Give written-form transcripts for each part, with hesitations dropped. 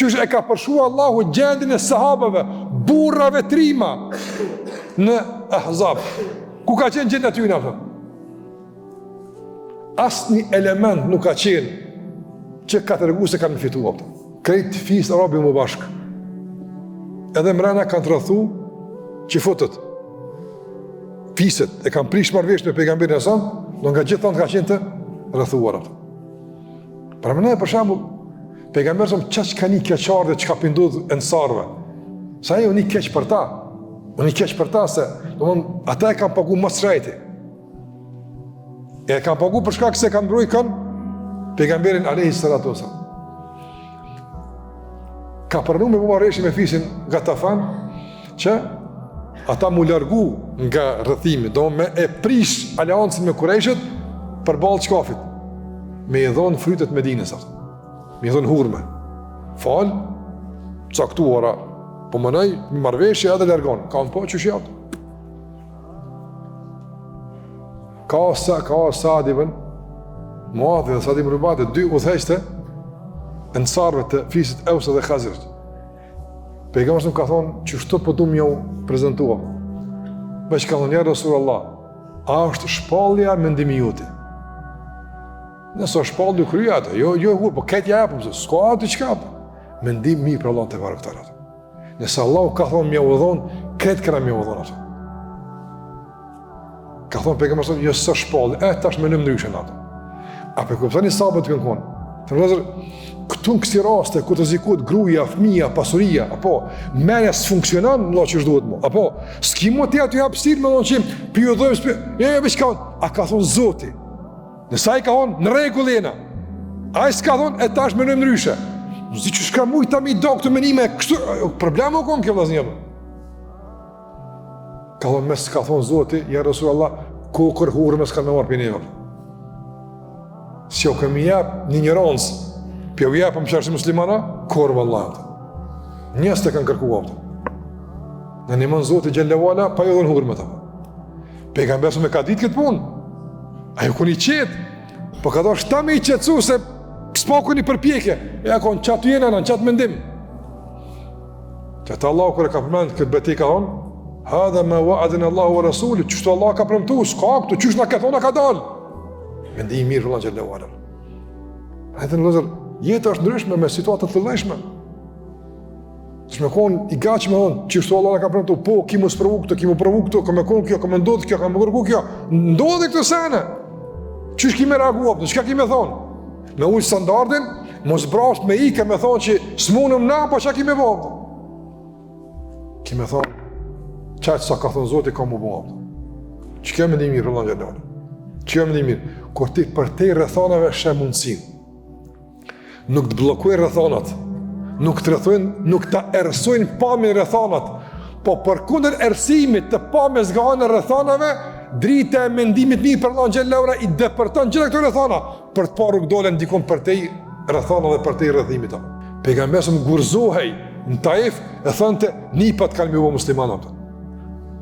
Qysh e ka përshua Allahu gjendin e sahabëve, burrave trima në Ahzab. Ku ka qenë gjendja tyna? Asnjë element nuk ka qenë që ka të regu se kanë fituar. Krejt fisë arabi më bashkë. Edhe mrena kanë të rrethu që futët. Fisët e kanë prish marrëveshje me pejgamberin e sa, do nga gjithë ka qenë të rrethuar ato. Pra mënoj për shembull, pejgamberi sa çka ka një keqardhë, çka pindodh ensarve. Sa ajo një keq për ta. Unë keq për ta se, domthon ata e kanë pagu më shrejti. E kanë pagu për shkak se kanë mbrojtur pejgamberin alayhi salatu wasallam. Ka pranuar me marrëveshje me fisin Gatafan që ata mu largu nga rrethimi, do me e prish aleancën me Kurajshët për ballë çkafit. Me i dhon frytet Medinës ato. Me i dhon hurme. Fal, caktuara, po mënoj marrëveshje edhe largon. Ka po çush jap. Ka Sa'd ibn Muadh dhe Sa'd ibn Ubadah, dy udhëheqëse ensarve të fisit Aws dhe Khazraj. Pejgamberi ka thonë që shto po du m'ju prezantua. Veç ka thonë ja Rasulullah, a është shpallja mendimi juti? Nëse shpallë kryej atë, jo po këtë ja japëm, s'ka atë çka. Mendim mirë për Allah te barekutaala. Nëse Allah ka thonë m'ja udhon, këtë kena m'ja udhon atë. Ka thonë pejgamberi jo s'është shpallë, tash më në ndryshën atë. A po kuptoni sa bëhet kënkon? Të vëllazër, këtu në kësi raste, ku të zikut gruja, fëmija, pasuria, apo menja s'funksionan, në që shduhet mu, apo s'ki mu të jetë ju hapësirë me në qim, për ju dhojmë, a ka thonë Zoti, nësa i ka thonë në regullina, a i s'ka thonë e tash me në mryshe, zi që shka mujtë ta mi do këtë menime, kështu, problema u konë kjo vlasnjëmë. Ka thonë mes s'ka thonë Zoti, ja Rasulullah, kokër hurë mes ka me marë për neve. Si o kemi jep një njëronës, për u jepëm qërësi muslimana, korë vëllat. Njës të kanë kërkuat. Në një mënë Zotë i Gjellewala, pa ju dhe në hurë me ta. Pejgamberi me ka ditë këtë punë. A ju kuni qetë, po ka do shta me i qetësu se s'po kuni përpjekje. E konë qatë jena në qatë mendim. Qëtë Allah kërë ka përmendë këtë beti ka thonë, hadha me wa'adin Allahu wa Rasulit, qështu Allah ka premtu, s'ka këtu, qështu na ka thonë, ka dalë. Mendim mirë vëllat Gjellewala. A të në lëzër, jetë është ndryshme me situatët të lëshme. Që me konë i gaci me thonë, që shtu Allah në ka premtu, po, ki mu sprovu këto, ki mu provu këto, ka me konë kjo, ka me ndodhë kjo, ka me kërku kjo, ndodhë këto sene. Qysh ki me reaguat, në qka ki me thonë? Me ujtë standardin, mos brasht me i, ka me thonë që s'munëm na, po qa ki me bëvë? Ki me thonë, qaqë sa ka thonë Zoti, ka mu bëvë. Që kjo me një mirë, vëllat Gjellewala. Që kjo me një mirë, kur ti për te rrethanave shë mundësin. Nuk të blokojnë rrethanat, nuk të rrethojnë, nuk të ersojnë pamjen rrethanat, po përkundër ersimit të pamjes nga ana e rrethanave, drita e mendimit mirë për Allahun xhallahu i depërton gjitha këto rrethana për të parë dolen dikon për te rrethana dhe për te rrethimit. Pejgamberi gurzohej në Taif e thonte nipat kanë më muslimanat.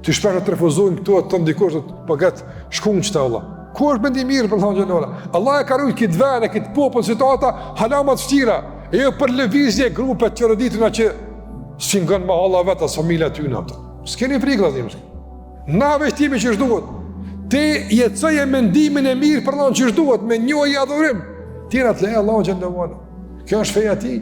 Ti shpesh të refuzojnë këtu atë ndikosh të pagat shkunç të Allah. Ku është mendim mirë për Allahun xhallahu? Allah e ka rujt këtë vend, këtë popull, situata halama të vështira. E jo për lëvizje grupe të çoroditura që singon me Allah vetë as familja tyne ato. S'keni frikë vëllazërish. Na vështimi që s'duhet. Ti jetësoje mendimin e mirë për Allahun që s'duhet me njohje adhurim. Tira të leja Allahu xhallahu. Kjo është feja e tij.